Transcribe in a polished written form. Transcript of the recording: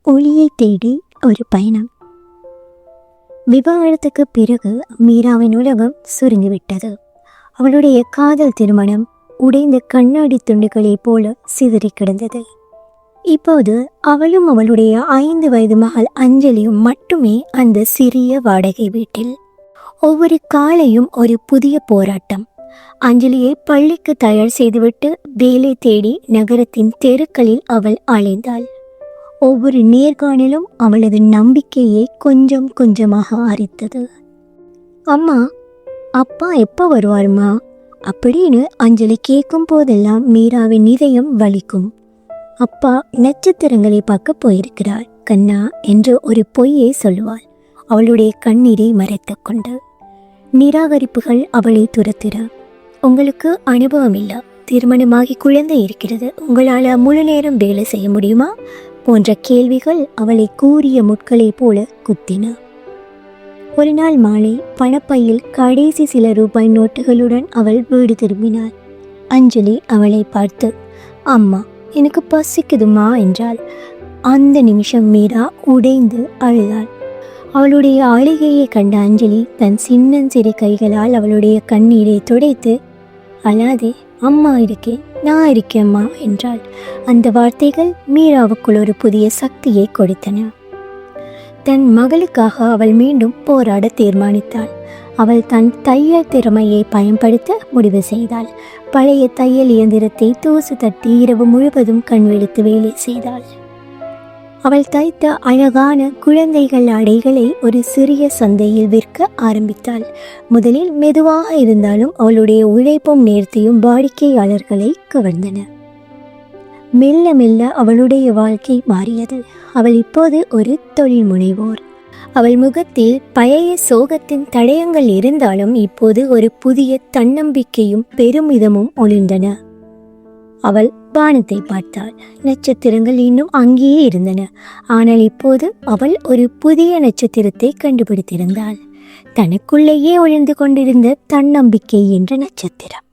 ஒளியை தேடி ஒரு பயணம். விவாகரத்துக்கு பிறகு மீராவின் உலகம் சுருங்கிவிட்டது. அவளுடைய காதல் திருமணம் உடைந்த கண்ணாடி துண்டுகளைப் போல சிதறி கிடந்தது. இப்போது அவளும் அவளுடைய 5 வயது மகள் அஞ்சலியும் மட்டுமே அந்த சிறிய வாடகை வீட்டில். ஒவ்வொரு காலையும் ஒரு புதிய போராட்டம். அஞ்சலியை பள்ளிக்கு தயார் செய்துவிட்டு வேலை தேடி நகரத்தின் தெருக்களில் அவள் அலைந்தாள். ஒவ்வொரு நேர்காணலும் அவளது நம்பிக்கையை கொஞ்சம் கொஞ்சமாக அரித்தது. அம்மா, அப்பா எப்போ வருவாருமா அப்படின்னு அஞ்சலி கேட்கும் போதெல்லாம் மீராவின் இதயம் வலிக்கும். அப்பா நட்சத்திரங்களை பார்க்க போயிருக்கிறார் கண்ணா என்று ஒரு பொய்யை சொல்லுவாள், அவளுடைய கண்ணீரை மறைத்து கொண்டு. நிராகரிப்புகள் அவளை துரத்திற. உங்களுக்கு அனுபவம் இல்லை, திருமணமாகி குழந்தை இருக்கிறது, உங்களால் முழு நேரம் வேலை செய்ய முடியுமா போன்ற கேள்விகள் அவளை கூரிய முட்களை போல குத்தின. ஒரு நாள் மாலை பணப்பையில் கடைசி சில ரூபாய் நோட்டுகளுடன் அவள் வீடு திரும்பினாள். அஞ்சலி அவளை பார்த்து, அம்மா எனக்கு பசிக்குதுமா என்றாள். அந்த நிமிஷம் மீரா உடைந்து அழுதாள். அவளுடைய அழுகையை கண்ட அஞ்சலி தன் சின்னஞ்சிறு கைகளால் அவளுடைய கண்ணீரை துடைத்து, அழாதே, அம்மா இருக்கேன், நான் இருக்கேம்மா என்றாள். அந்த வார்த்தைகள் மீராவுக்குள் ஒரு புதிய சக்தியை கொடுத்தன. தன் மகளுக்காக அவள் மீண்டும் போராட தீர்மானித்தாள். அவள் தன் தையல் திறமையை பயன்படுத்த முடிவு செய்தாள். பழைய தையல் இயந்திரத்தை தூசு தட்டி இரவு முழுவதும் கண்விழித்து வேலை செய்தாள். அவள் தைத்த அழகான குழந்தைகள் ஆடைகளை ஒரு சிறிய சந்தையில் விற்க ஆரம்பித்தாள். முதலில் மெதுவாக இருந்தாலும் அவளுடைய உழைப்பும் நேர்த்தியும் வாடிக்கையாளர்களை கவர்ந்தன. மெல்ல மெல்ல அவளுடைய வாழ்க்கை மாறியது. அவள் இப்போது ஒரு தொழில் முனைவோர். அவள் முகத்தில் பழைய சோகத்தின் தடயங்கள் இருந்தாலும் இப்போது ஒரு புதிய தன்னம்பிக்கையும் பெருமிதமும் ஒளிர்ந்தன. அவள் வானத்தை பார்த்தாள். நட்சத்திரங்கள் இன்னும் அங்கேயே இருந்தன. ஆனால் இப்போது அவள் ஒரு புதிய நட்சத்திரத்தை கண்டுபிடித்திருந்தாள். தனக்குள்ளேயே ஒளிர்ந்து கொண்டிருந்த தன்னம்பிக்கை என்ற நட்சத்திரம்.